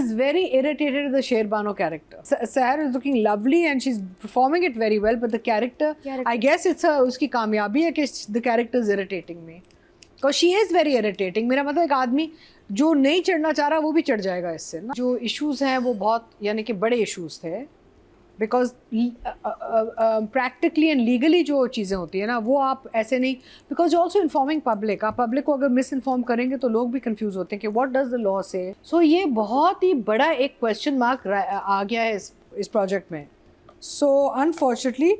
was very irritated with the Sher Bano character. Seher is looking lovely and she's performing it very well, but the character. I guess it's उसकी कामयाबी है कि the character is irritating me. Because she is very irritating. मेरा मतलब एक आदमी जो नहीं चढ़ना चाह रहा वो भी चढ़ जाएगा इससे ना. जो issues हैं वो बहुत यानी कि बड़े issues थे. बिकॉज प्रैक्टिकली एंड लीगली जो चीज़ें होती है ना वो आप ऐसे नहीं, बिकॉज ऑल्सो इन्फॉर्मिंग पब्लिक, आप पब्लिक को अगर मिस इन्फॉर्म करेंगे तो लोग भी कंफ्यूज होते हैं कि व्हाट डज द लॉ से. सो ये बहुत ही बड़ा एक क्वेश्चन मार्क आ गया है इस प्रोजेक्ट में. So unfortunately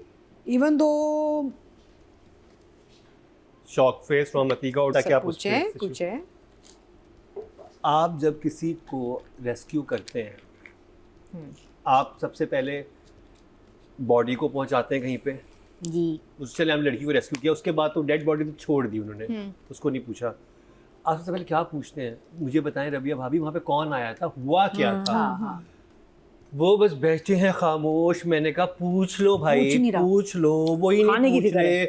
even though shock face from Atika उठा के आप पूछे आप जब किसी को रेस्क्यू करते हैं आप सबसे पहले बॉडी को पहुंचाते हैं कहीं पे जी. उससे चले हमने लड़की को रेस्क्यू किया, उसके बाद तो डेड बॉडी तो छोड़ दी उन्होंने, उसको नहीं पूछा. आप सबसे पहले क्या पूछते हैं, मुझे बताएं रबिया भाभी वहाँ पे कौन आया था, हुआ क्या था. वो बस बैठे हैं खामोश. मैंने कहा पूछ लो भाई, पूछ लो. वही नहीं पूछ रहे.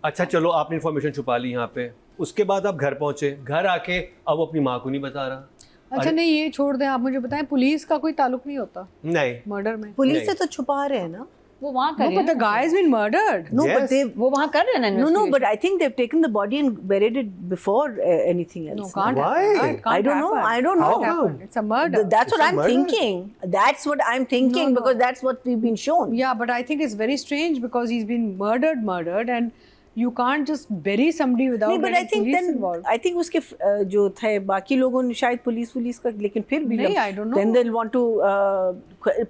अच्छा चलो आपने इन्फॉर्मेशन छुपा ली यहाँ पे. उसके बाद आप घर पहुंचे, घर आके अब वो अपनी माँ को नहीं बता रहा. अच्छा नहीं ये छोड़ दें, आप मुझे बताएं पुलिस का कोई ताल्लुक नहीं होता नहीं मर्डर में. पुलिस से तो छुपा रहे हैं ना वो वहाँ कर रहे but the guy has been murdered. No, Yes. but they वो वहाँ कर रहे हैं ना no, but I think they've taken the body and buried it before anything else. No, can't Why? happen. Can't I don't know. happen. I don't know. Can't happen. It's a murder. That's what It's a I'm murder. thinking. That's what I'm thinking No. because that's what we've been shown. Yeah, but I think it's very strange because he's been murdered, and you can't just bury somebody without नहीं, but I getting think police then involved. I think उसके जो थे बाकी लोगों ने शायद police का, लेकिन फिर भी नहीं, I don't know. then they'll want to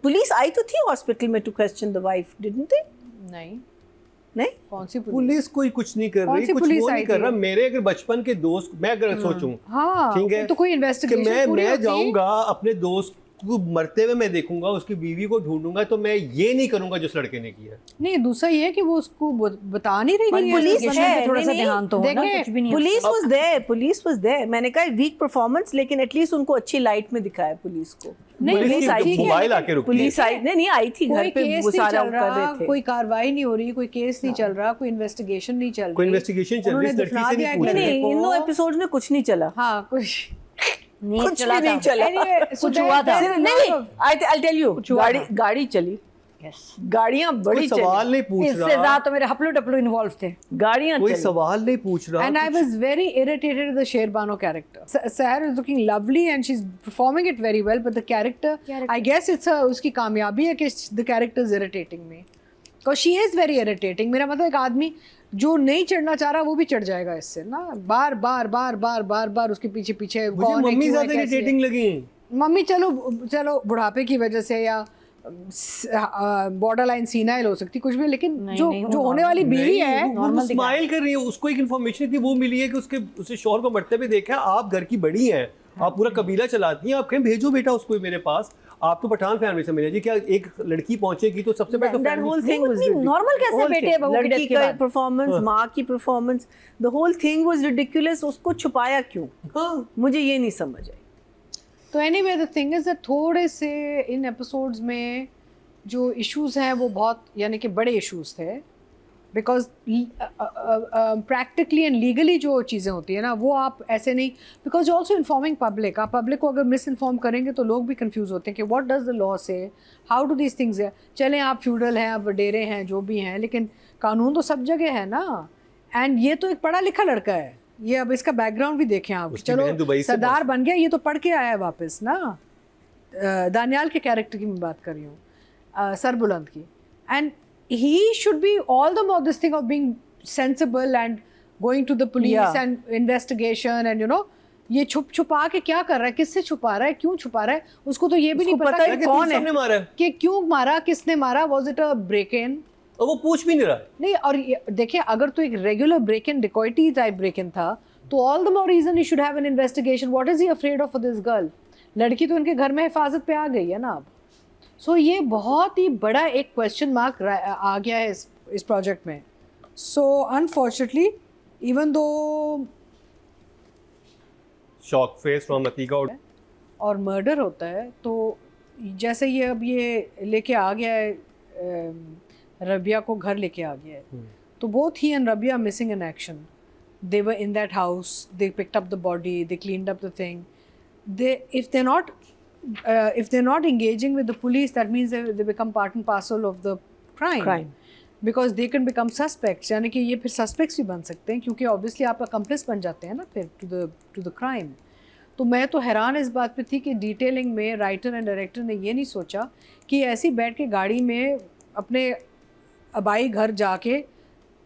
police आई तो थी हॉस्पिटल में to question the wife, didn't they? नहीं कौन सी पुलिस कोई कुछ नहीं कर रही, कुछ वो नहीं कर रहा. मेरे अगर बचपन के दोस्त, मैं अगर सोचूं ठीक है तो कोई कि इन्वेस्टिगेशन मैं जाऊंगा अपने दोस्त को मरते हुए मैं देखूंगा, उसकी बीवी को ढूंढूंगा, तो मैं ये नहीं करूंगा जो उस लड़के ने किया. नहीं दूसरा ये है कि वो उसको बता नहीं रही थी. पुलिस है, थोड़ा सा नहीं, ध्यान तो होना, देखें, कुछ भी नहीं. Police was there. मैंने कहा वीक परफॉर्मेंस, लेकिन एटलीस्ट उनको अच्छी लाइट में दिखाया पुलिस को. पुलिस की मोबाइल आके रुकी. पुलिस आई नहीं आई थी घर पे, वो सारा कर रहे थे. कोई कार्रवाई नहीं हो रही, कोई केस नहीं चल रहा, कोई इन्वेस्टिगेशन नहीं चल रही. कोई इन्वेस्टिगेशन चल रही है, इस लड़की से नहीं पूछ रहे. नहीं इन दो एपिसोड में कुछ नहीं चला. हाँ कुछ कुछ भी नहीं चला. कुछ हुआ था नहीं, I'll tell you, गाड़ी चली. गाड़ियां बड़ी चली. सवाल नहीं पूछ इससे रहा, ज्यादा तो मेरे हपलू टपलू इन्वॉल्व थे. गाड़ियां कोई चली. सवाल नहीं पूछ रहा. And I was very irritated with the Sher Bano character. Seher is looking lovely and she's performing it very well, but the character. I guess it's उसकी कामयाबी है कि the character is irritating me. Because she is very irritating. मेरा मतलब एक आदमी जो नहीं चढ़ना चाह रहा वो भी चढ़ जाएगा इससे ना. बार बार उसके पीछे मुझे मम्मी ज्यादा इरिटेटिंग लगी. मम्मी चलो बुढ़ापे की वजह से या बॉर्डर लाइन सीनाइल हो सकती कुछ भी, लेकिन जो होने वाली बीवी है वो स्माइल कर रही है. उसको एक इन्फॉर्मेशन थी वो मिली है कि उसके शौहर को मरते हुए देखा. आप घर की बड़ी हैं, आप पूरा कबीला चलाती हैं, आप कहीं भेजो बेटा उसको मेरे पास. आप तो पठान फैमिली से मिले जी, क्या एक लड़की पहुंचेगी तो सबसे पहले that whole thing was normal कैसे बेटे बहू की लड़की डेथ के का बाद परफॉर्मेंस, माँ की performance, the whole thing was ridiculous. उसको छुपाया क्यों, मुझे ये नहीं समझ आई. तो anyway the thing is that थोड़े से इन एपिसोड्स में जो इश्यूज हैं वो बहुत यानी कि बड़े इश्यूज थे. बिकॉज प्रैक्टिकली एंड लीगली जो चीज़ें होती है ना वो आप ऐसे नहीं, बिकॉज ऑल्सो इन्फॉर्मिंग पब्लिक, आप पब्लिक को अगर मिस इन्फॉर्म करेंगे तो लोग भी कंफ्यूज होते हैं कि व्हाट डज द लॉ से, हाउ डू दीज थिंग्स. चलें आप फ्यूडल हैं, आप वडेरे हैं, जो भी हैं, लेकिन कानून तो सब जगह है ना. एंड ये तो एक पढ़ा लिखा लड़का है, ये अब इसका बैकग्राउंड भी देखें आप. चलो सरदार बन गया, ये तो पढ़ के आया है वापस ना. दानियाल के कैरेक्टर की मैं बात कर रही हूँ, सरबुलंद की. And he should be all the more this thing of being sensible and going to the police and investigation and you know ये छुपा के क्या कर रहा है, किससे छुपा रहा है, क्यों छुपा रहा है, उसको तो ये भी नहीं पता कि कौन है, कि क्यों मारा, किसने मारा, was it a break in, और वो पूछ भी नहीं रहा. नहीं. और देखिए अगर तो एक regular break in, dacoity type break in था तो all the more reason he should have an investigation. What is he afraid of this girl. लड़की तो उनके घर में हिफाजत पे आ गई है ना अब. सो ये बहुत ही बड़ा एक क्वेश्चन मार्क आ गया है इस प्रोजेक्ट में. So unfortunately even though shock face from Atika और मर्डर होता है, तो जैसे ये अब ये लेके आ गया है, रबिया को घर लेके आ गया है, तो both he and Rabia missing in action. They were in that house, they picked up the body, they cleaned up the thing. If they're not if they're not engaging with the police, that means they become part and parcel of the crime. Because they can become suspects, यानी कि ये फिर suspects भी बन सकते हैं, क्योंकि obviously आप accomplice बन जाते हैं ना फिर to the crime. तो मैं तो हैरान इस बात पे थी कि डिटेलिंग में राइटर एंड डायरेक्टर ने ये नहीं सोचा कि ऐसे बैठ के गाड़ी में अपने अबाई घर जाके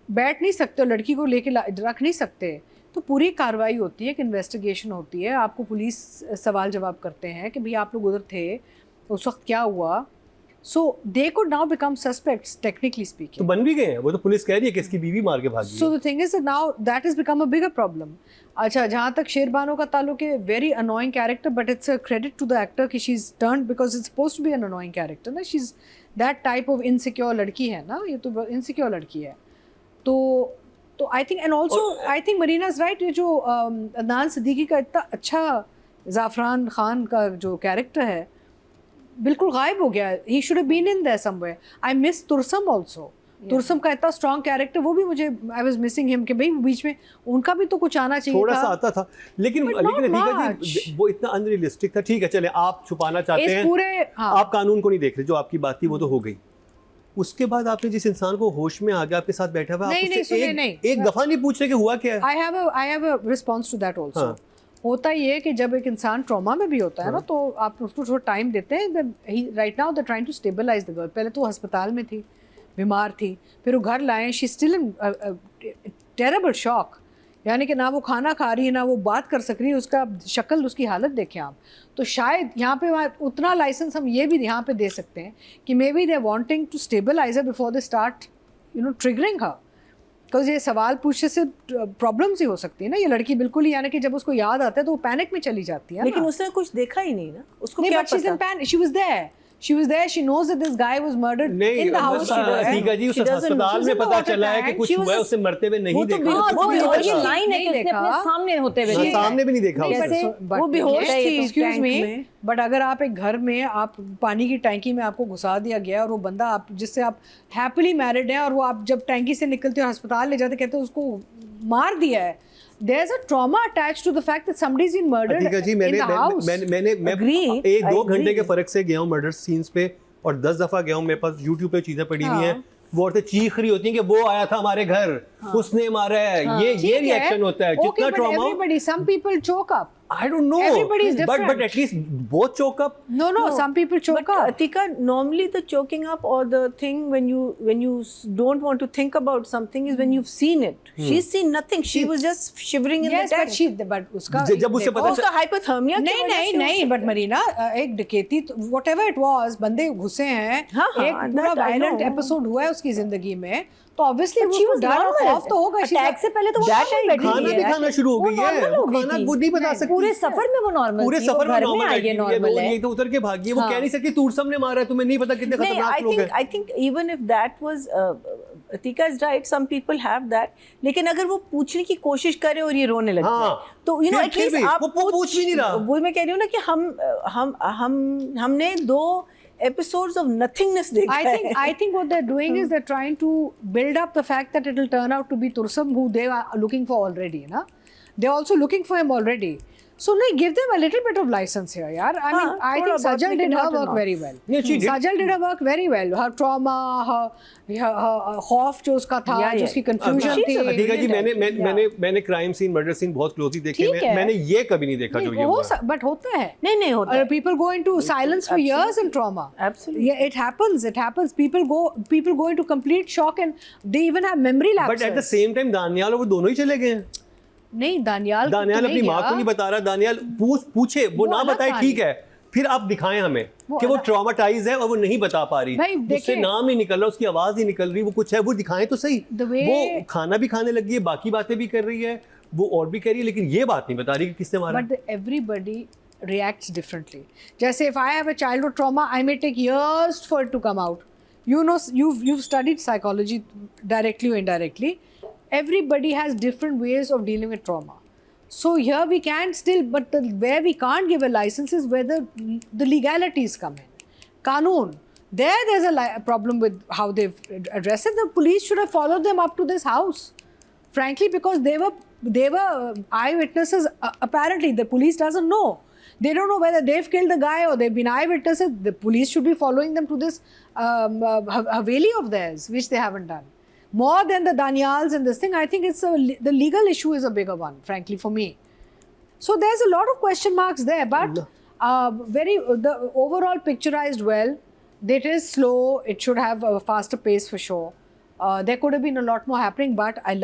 बैठ नहीं सकते, लड़की को लेके रख नहीं सकते. तो पूरी कार्रवाई होती है, एक इन्वेस्टिगेशन होती है, आपको पुलिस सवाल जवाब करते हैं कि भाई आप लोग उधर थे उस वक्त क्या हुआ. So they could now become suspects, technically speaking. तो बन भी गए हैं, वो तो पुलिस कह रही है कि इसकी बीवी मार के भागी. So the thing is that now that has become a bigger problem. अच्छा, जहाँ तक शेरबानो का ताल्लुक है, very annoying character, but it's a credit to the actor कि she's turned, because it's supposed to be an annoying character ना. She's that type of insecure लड़की है ना, ये तो insecure लड़की है. तो I think, and also I think Marina's right, ये जो अदनान सिद्दीकी का इतना अच्छा ज़ाफ़रान खान का जो कैरेक्टर है बिल्कुल गायब हो गया. He should have been in there somewhere. I miss Tursam also. Tursam का इतना स्ट्रॉन्ग कैरेक्टर, वो भी मुझे आई वाज मिसिंग हिम कि भाई बीच में उनका भी तो कुछ आना चाहिए. थोड़ा सा आता था, लेकिन अतीका जी वो इतना अनरियलिस्टिक था. ठीक है, चले आप छुपाना चाहते हैं पूरे, आप कानून को नहीं देख रहे, जो आपकी बात थी वो तो हो गई. उसके बाद आपने जिस इंसान को होश में आ गया आपके साथ बैठा हुआ, एक दफा नहीं पूछ रहे कि हुआ क्या है. I have a response to that also. होता ये है कि जब एक इंसान ट्रॉमा में भी होता है ना, तो आप उसको थोड़ा टाइम देते हैं. Right now they trying to stabilize the girl. पहले तो अस्पताल में थी, बीमार थी, फिर वो घर लाए, she still in terrible shock. यानी कि ना वो खाना खा रही है, ना वो बात कर सक रही है, उसका शक्ल, उसकी हालत देखें आप. तो शायद यहाँ पे उतना लाइसेंस हम ये भी यहाँ पे दे सकते हैं कि maybe they wanting to stabilize her before they start triggering her. Because ये सवाल पूछने से प्रॉब्लम्स ही हो सकती है ना. ये लड़की बिल्कुल ही, यानी कि जब उसको याद आता है तो वो पैनिक में चली जाती है. लेकिन उसने कुछ देखा ही नहीं ना, उसको क्या पता. She was there. She knows that this guy was murdered in the house. Atika जी, उस अस्पताल में पता चला है कि कुछ हुआ है, उसे मरते हुए नहीं देखा. और ये लाइन है कि उसने अपने सामने होते हुए सामने भी नहीं देखा. वो बेहोश थी. एक्सक्यूज मी, बट अगर आप एक घर में, आप पानी की टैंकी में आपको घुसा दिया गया और वो बंदा आप जिससे आप हैप्पीली मैरिड हैं, और वो आप जब टैंकी से निकलते हो अस्पताल ले जाते, कहते हो उसको मार दिया है. There's a trauma attached to the fact that somebody's been murdered ji, in the house. मैं 1-2 घंटे के फर्क से गया हूँ मर्डर सीन्स पे, और 10 दफा गया हूँ. मेरे पास YouTube पे चीजें पड़ी हुई हैं, वो औरतें चीख रही होती हैं कि वो आया था हमारे घर, उसने मारा है. ये रिएक्शन होता है. जितना trauma, everybody, some people choke up. I don't know. Everybody is different. But at least both choke up. No, some people choke up. Atika, normally the choking up or the thing when you don't want to think about something is when you've seen it. She's seen nothing. She was just shivering in the tank. But उसका जब उसे पता उसका hypothermia नहीं, but Marina, एक डकैती, whatever it was, बंदे घुसे हैं, एक पूरा violent episode हुआ है उसकी जिंदगी में, तो ऑब्वियसली वो डर और खौफ तो होगा. अटैक से पहले तो वो खाना भी खाना शुरू हो गई है. वो खाना वो नहीं बता सकती. पूरे सफर में वो नॉर्मल, पूरे सफर में नॉर्मल है. ये नॉर्मल है. ये तो उतर के भागी है. वो कह नहीं सकती तुरसम ने मारा है, तुम्हें नहीं पता कितने खतरनाक लोग हैं. I think even if that was Atika is right, some people have that. लेकिन अगर वो पूछने की कोशिश करे और ये रोने लगे, तो you know at least आप वो पूछ भी नहीं रहा. वो मैं कह रही हूँ ना कि हमने 2 episodes of nothingness देखा है. I think what they're doing is they're trying to build up the fact that it'll turn out to be Tursam, who they are looking for already, na? They're also looking for him already. So give them a little bit of license here, yaar. I mean, I think Sajal did her work very well. Yeah, she did. Sajal did her work very well. Her trauma, her खौफ जो उसका था, जो उसकी confusion थी. अतीका जी, मैंने crime scene, murder scene बहुत closely देखे. मैंने ये कभी नहीं देखा जो ये हुआ. But होता है. नहीं होता. People go into silence for years in trauma. Absolutely. Yeah, it happens. People go into complete shock and they even have memory lapses. But at the same time, Daniyal और वो दोनों ही चले गए हैं. नहीं, दानियाल अपनी माँ को नहीं बता रहा. दानियाल पूछे, वो ना बताए, ठीक है, फिर आप दिखाएं हमें कि वो ट्रॉमाटाइज है और वो नहीं बता पा रही, उससे नाम नहीं निकल रहा, उसकी आवाज नहीं निकल रही, वो कुछ है, वो दिखाएं तो सही. वो खाना भी खाने लगी है, बाकी बातें भी कर रही है, वो और भी कर रही है, लेकिन ये बात नहीं बता रही कि किसने मारा. But everybody reacts differently. Just if I have a childhood trauma, I may take years for it to come out. You know, you've studied psychology directly or indirectly. Everybody has different ways of dealing with trauma. So here we can still, but where we can't give a license is where the legalities come in. Kanun. There's a problem with how they've addressed it. The police should have followed them up to this house. Frankly, because they were eyewitnesses. Apparently, the police doesn't know. They don't know whether they've killed the guy or they've been eyewitnesses. The police should be following them to this Haveli of theirs, which they haven't done. More than the Danials and this thing, I think it's the legal issue is a bigger one, frankly, for me. So there's a lot of question marks there, but the overall picturized well. It is slow. It should have a faster pace for sure. There could have been a lot more happening, but I